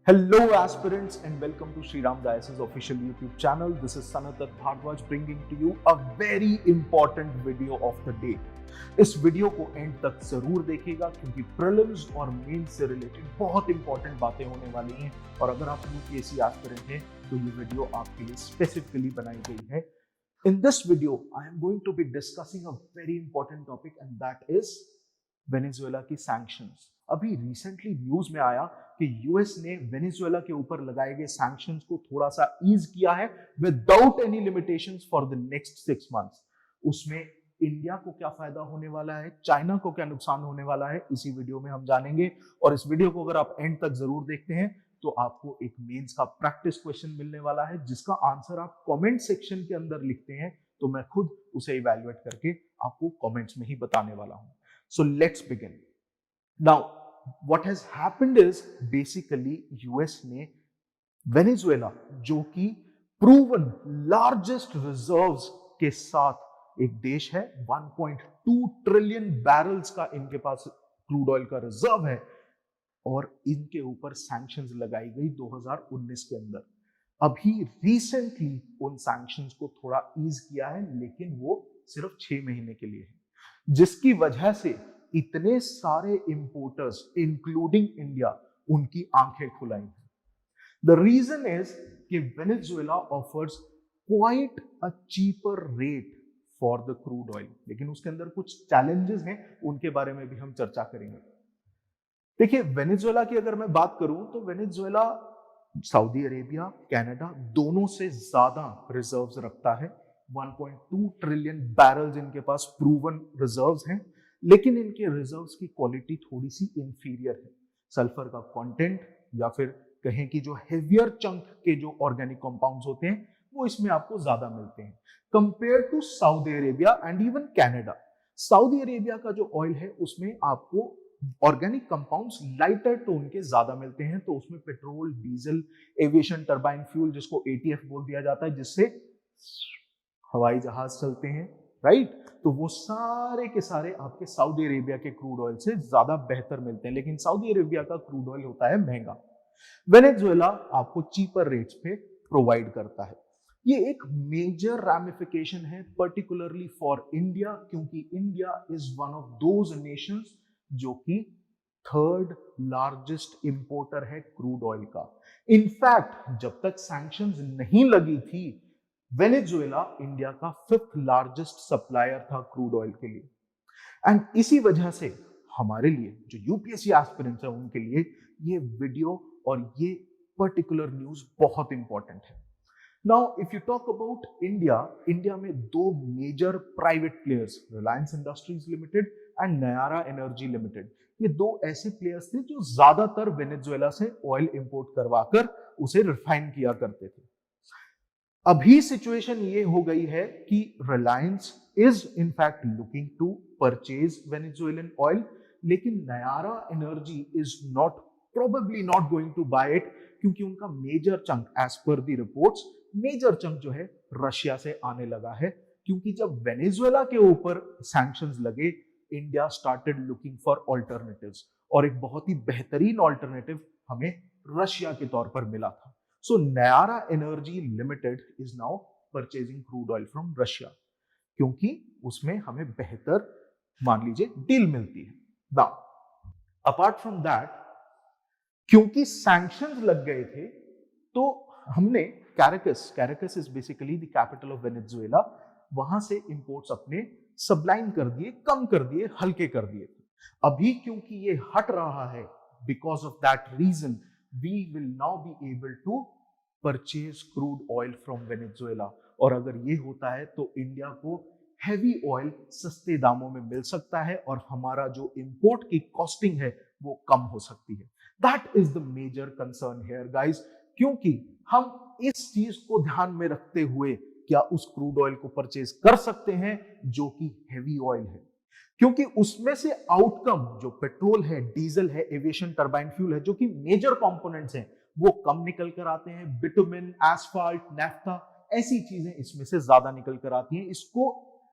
Hello, aspirants, and welcome to Sri Ram Diocese official YouTube channel. This is Sanatat Bhardwaj bringing to you a very important video of the day. इस video को and तक जरूर देखिएगा क्योंकि prelims और mains से related बहुत important बातें होने वाली हैं और अगर आप यूपीएससी एस्पिरेंट हैं तो ये वीडियो आपके लिए स्पेसिफिकली बनाई गई है. In this video, I am going to be discussing a very important topic and that is Venezuela की सैंक्शंस. अभी रिसेंटली न्यूज में आया कि यूएस ने वेनेजुएला के ऊपर लगाए गए सैंक्शंस को थोड़ा सा ईज किया है without any limitations for the next 6 months. उसमें इंडिया को क्या फायदा होने वाला है, चाइना को क्या नुकसान होने वाला है, इसी वीडियो में हम जानेंगे. और इस वीडियो को अगर आप एंड तक जरूर देखते हैं तो आपको एक मेंस का प्रैक्टिस क्वेश्चन मिलने वाला है जिसका आंसर आप कमेंट सेक्शन के अंदर लिखते हैं तो मैं खुद उसे इवैल्यूएट करके आपको कमेंट्स में ही बताने वाला हूं. So let's begin. Now, what has happened is basically US ने वेनेजुएला जो कि proven largest reserves के साथ एक देश है, 1.2 ट्रिलियन बैरल्स का इनके पास क्रूड ऑयल का रिजर्व है और इनके ऊपर सैंक्शंस लगाई गई 2019 के अंदर. अभी रिसेंटली उन सैंक्शंस को थोड़ा ईज किया है लेकिन वो सिर्फ 6 महीने के लिए है जिसकी वजह से इतने सारे इंपोर्टर्स इंक्लूडिंग इंडिया उनकी आंखें खुलाई हैं. द रीजन इज कि Venezuela offers quite a cheaper rate for the crude oil, लेकिन उसके अंदर कुछ चैलेंजेस हैं, उनके बारे में भी हम चर्चा करेंगे. देखिए, वेनेजुएला की अगर मैं बात करूं तो वेनेजुएला सऊदी अरेबिया, कनाडा दोनों से ज्यादा रिजर्व्स रखता है. 1.2 ट्रिलियन बैरल्स इनके पास प्रूवन रिजर्व्स हैं, लेकिन इनके रिजर्व्स की क्वालिटी थोड़ी सी इंफीरियर है. सल्फर का कंटेंट या फिर कहें कि जो हेवियर चंक के जो ऑर्गेनिक कंपाउंड्स होते हैं वो इसमें आपको ज्यादा मिलते हैं compare to Saudi Arabia and even Canada. Saudi Arabia का जो ऑयल है उसमें आपको ऑर्गेनिक कंपाउंड्स लाइटर टोन के ज्यादा मिलते हैं, तो उसमें petrol, diesel, aviation turbine fuel जिसको एटीएफ बोल दिया जाता है, जिससे हवाई जहाज चलते हैं, राइट. तो वो सारे के सारे आपके सऊदी अरेबिया के क्रूड ऑयल से ज्यादा बेहतर मिलते हैं, लेकिन सऊदी अरेबिया का क्रूड ऑयल होता है महंगा. वेनेजुएला आपको चीपर रेट्स पे प्रोवाइड करता है. ये एक मेजर रैमिफिकेशन है पर्टिकुलरली फॉर इंडिया क्योंकि India is one of those Nations जो कि थर्ड लार्जेस्ट इंपोर्टर है क्रूड ऑयल का. इनफैक्ट जब तक सैंक्शंस नहीं लगी थी वेनेजुएला इंडिया का 5th लार्जेस्ट सप्लायर था क्रूड ऑयल के लिए. एंड इसी वजह से हमारे लिए जो यूपीएससी एस्पिरेंट्स है उनके लिए ये वीडियो और ये पर्टिकुलर न्यूज बहुत इंपॉर्टेंट है. Now if you talk about India, India में 2 major private players, Reliance Industries Limited and Nayara Energy Limited, ये 2 ऐसे प्लेयर्स थे जो ज्यादातर वेनेजुएला से ऑयल इंपोर्ट करवाकर उसे रिफाइन किया करते थे. अभी सिचुएशन ये हो गई है कि Reliance is in fact looking to purchase Venezuelan oil, लेकिन Nayara Energy is not probably not going to buy it क्योंकि उनका major chunk as per the reports major chunk जो है रशिया से आने लगा है. क्योंकि जब वेनेजुएला के ऊपर सैंक्शंस लगे India started looking for alternatives और एक बहुत ही बेहतरीन ऑल्टरनेटिव हमें रशिया के तौर पर मिला था. So Nayara Energy Limited is now purchasing crude oil from Russia क्योंकि उसमें हमें बेहतर मान लीजिए डील मिलती है. Now, apart from that, क्योंकि sanctions लग गए थे तो हमने Caracas is basically the capital of Venezuela, वहां से इंपोर्ट्स अपने सबलाइन कर दिए, कम कर दिए, हल्के कर दिए. अभी क्योंकि ये हट रहा है, because of that reason we will now be able to purchase crude oil from Venezuela. और अगर ये होता है तो इंडिया को हेवी ऑयल सस्ते दामों में मिल सकता है और हमारा जो इंपोर्ट की कॉस्टिंग है वो कम हो सकती है. That is the major concern here guys, क्योंकि हम इस चीज को ध्यान में रखते हुए क्या उस क्रूड ऑयल को परचेज कर सकते हैं जो कि हेवी ऑयल है, क्योंकि उसमें से आउटकम जो पेट्रोल है, डीजल है, एविएशन टर्बाइन फ्यूल है, जो कि मेजर कंपोनेंट्स हैं, वो कम निकल कर आते हैं. बिटुमिन, एस्फाल्ट, नैफ्था, ऐसी चीजें इसमें से ज्यादा निकल कर आती हैं. इसको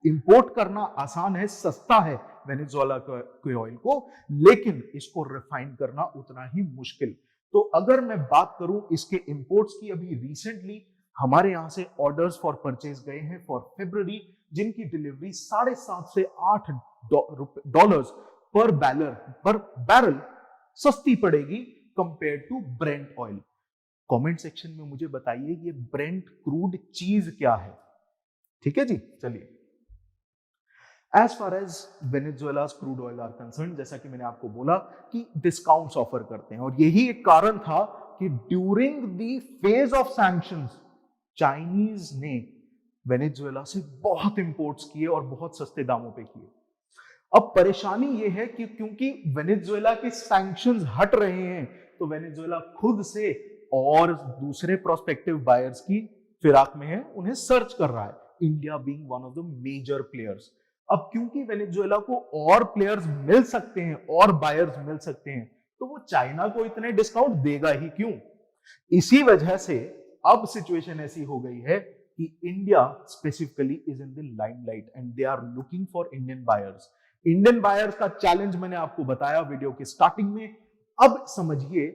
इंपोर्ट करना आसान है, सस्ता है वेनेजुएला के ऑयल को, लेकिन इसको रिफाइन करना उतना ही मुश्किल. तो अगर मैं बात करूं इसके इंपोर्ट्स की, अभी रिसेंटली हमारे यहां से ऑर्डर्स फॉर परचेज गए हैं फॉर फरवरी, जिनकी डिलीवरी 7.5 से 8 डॉलर्स पर बैरल सस्ती पड़ेगी compare to Brent oil. Comment section में मुझे बताइए ये ब्रेंट क्रूड चीज क्या है। ठीक है जी, चलिए। As far as Venezuela's crude oil are concern, जैसा कि मैंने आपको बोला कि डिस्काउंट्स ऑफर करते हैं, और यही एक कारण था कि during the phase of sanctions Chinese ने वेनेजुएला से बहुत इंपोर्ट्स किए और बहुत सस्ते दामों पे किए। अब परेशानी यह है कि क्योंकि वेनेजुएला के सैंक्शंस हट रहे हैं, तो वेनेजुएला खुद से और दूसरे प्रोस्पेक्टिव बायर्स की फिराक में है, उन्हें सर्च कर रहा है, India being one of the major players. अब क्योंकि वेनेजुएला को और प्लेयर्स मिल सकते हैं और बायर्स मिल सकते हैं, तो वो चाइना को इतने डिस्काउंट देगा ही क्यों। इसी वजह से अब सिचुएशन ऐसी हो गई है कि India specifically is in the limelight and they are looking for Indian buyers. Indian buyers का चैलेंज मैंने आपको बताया वीडियो के स्टार्टिंग में। अब समझिए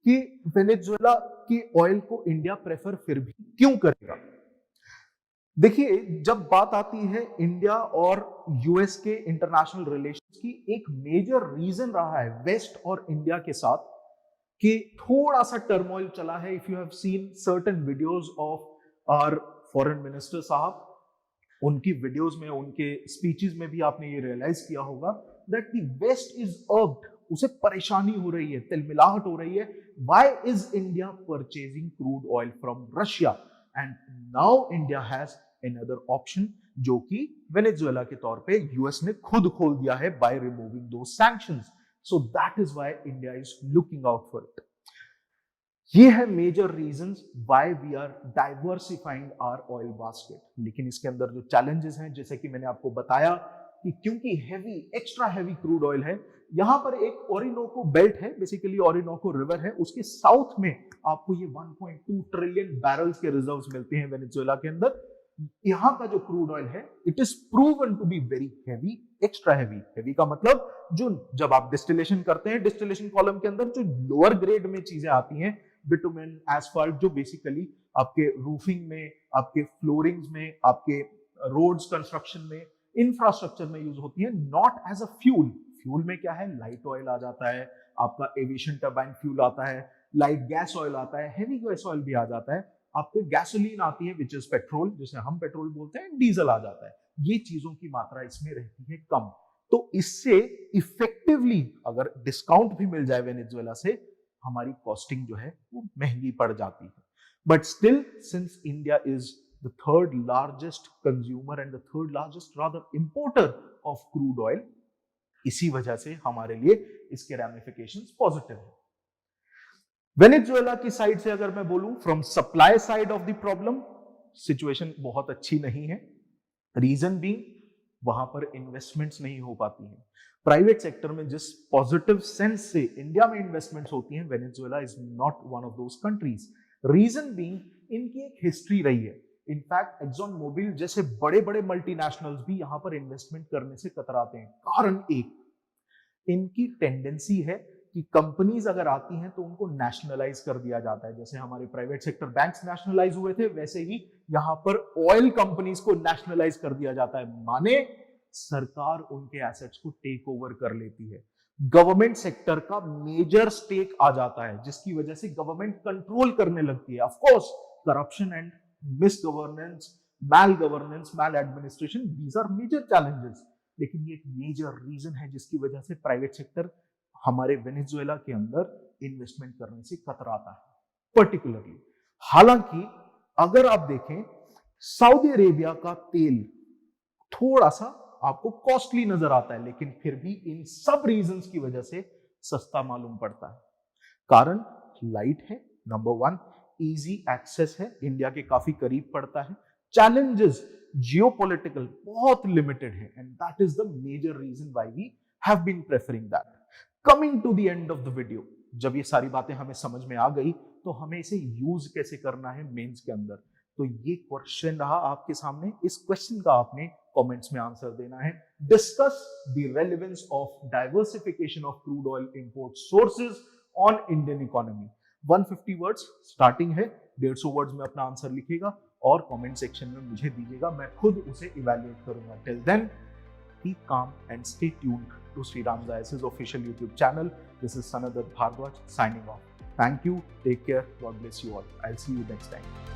कि वेनेजुएला की ऑयल को इंडिया प्रेफर फिर भी क्यों करेगा। देखिए, जब बात आती है इंडिया और यूएस के इंटरनेशनल रिलेशंस की, एक मेजर रीजन रहा है वेस्ट और इंडिया के साथ कि थोड़ा सा टर्मोइल चला है। If you have seen certain videos of our foreign minister साहब, उनकी वीडियोस में, उनके स्पीचेस में भी आपने ये रियलाइज किया होगा दैट द वेस्ट इज अर्ब्ड, उसे परेशानी हो रही है, तिलमिलाहट हो रही है। Why is India purchasing crude oil from Russia? And now India has another option, जो कि वेनेजुएला के तौर पे यूएस ने खुद खोल दिया है by removing those sanctions. So that is why India is looking out for it. ये है major reasons why we are diversifying our oil basket. लेकिन इसके अंदर जो चैलेंजेस हैं, जैसे कि मैंने आपको बताया कि क्योंकि heavy, extra heavy crude oil है, यहां पर एक ओरिनोको बेल्ट है, बेसिकली ओरिनोको रिवर है, उसके साउथ में आपको ये 1.2 ट्रिलियन बैरल्स के रिजर्व्स मिलते हैं वेनेजुएला के अंदर। यहां का जो क्रूड ऑयल है, it is proven to be very heavy, extra heavy. Heavy का मतलब जो जब आप डिस्टिलेशन करते हैं, डिस्टिलेशन कॉलम के अंदर जो लोअर ग्रेड में चीजें आती हैं, बिटुमेन, एस्फाल्ट, जो बेसिकली आपके रूफिंग में, आपके फ्लोरिंग्स में, आपके रोड्स कंस्ट्रक्शन में, इंफ्रास्ट्रक्चर में यूज होती है, not as a fuel. Fuel में क्या है, लाइट ऑयल आ जाता है, आपका एविएशन टर्बाइन फ्यूल आता है, लाइट गैस ऑयल आता है, हेवी गैस ऑयल भी आ जाता है, आपको गैसोलीन आती है विच इज पेट्रोल, जिसे हम पेट्रोल बोलते हैं, डीजल आ जाता है। ये चीजों की मात्रा इसमें रहती है कम, तो इससे इफेक्टिवली अगर डिस्काउंट भी मिल जाए वेनेजुएला से, हमारी कॉस्टिंग जो है वो महंगी पड़ जाती है। But still, since India is the third largest consumer and the third largest rather importer of crude oil, इसी वजह से हमारे लिए इसके रैमिफिकेशंस पॉजिटिव है। वेनेजुएला की साइड से अगर मैं बोलूं, from supply side of the problem, situation बहुत अच्छी नहीं है। रीजन बीइंग, वहां पर इन्वेस्टमेंट्स नहीं हो पाती हैं। प्राइवेट सेक्टर में जिस पॉजिटिव सेंस से इंडिया में इन्वेस्टमेंट्स होती हैं, Venezuela is not one of those countries. Reason being, इनकी एक हिस्ट्री रही है। इनफैक्ट एक्सॉन मोबिल जैसे बड़े बड़े मल्टीनेशनल्स भी यहां पर इन्वेस्टमेंट करने से कतराते हैं। कारण एक, इनकी टेंडेंसी है कि कंपनीज अगर आती हैं तो उनको नेशनलाइज कर दिया जाता है। जैसे हमारे प्राइवेट सेक्टर बैंक्स नेशनलाइज हुए थे, वैसे ही यहां पर ऑयल कंपनीज को नेशनलाइज कर दिया जाता है, माने सरकार उनके एसेट्स को टेक ओवर कर लेती है। गवर्नमेंट सेक्टर का मेजर स्टेक आ जाता है, जिसकी वजह से गवर्नमेंट कंट्रोल करने लगती है। Of course, corruption and misgovernance, malgovernance, maladministration, these are major challenges. लेकिन ये एक मेजर रीजन है जिसकी वजह से प्राइवेट सेक्टर हमारे वेनेजुएला के अंदर इन्वेस्टमेंट करने से कतराता है पर्टिकुलरली। हालांकि अगर आप देखें, सऊदी अरेबिया का तेल थोड़ा सा आपको कॉस्टली नजर आता है, लेकिन फिर भी इन सब रीजंस की वजह से सस्ता मालूम पड़ता है। कारण लाइट है, नंबर वन, इजी एक्सेस है, इंडिया के काफी करीब पड़ता है। चैलेंजेस जियोपॉलिटिकल बहुत लिमिटेड है, and that is the major reason why we have been preferring that. Coming to the end of the video, जब ये सारी बातें हमें समझ में आ गई, तो हमें इसे यूज कैसे करना है मेंस के अंदर, तो ये क्वेश्चन रहा आपके सामने। इस क्वेश्चन का आपने कमेंट्स में आंसर देना है। Discuss the relevance of diversification of crude oil import sources on Indian economy. 150 words starting है, 150 वर्ड्स में अपना आंसर लिखेगा और कमेंट सेक्शन में मुझे दीजिएगा, मैं खुद उसे इवैल्यूएट करूंगा। Till then, be calm and stay tuned to Sriram Diocese official YouTube channel. This is Sanadat Bhardwaj signing off. Thank you, take care, God bless you all. I'll see you next time.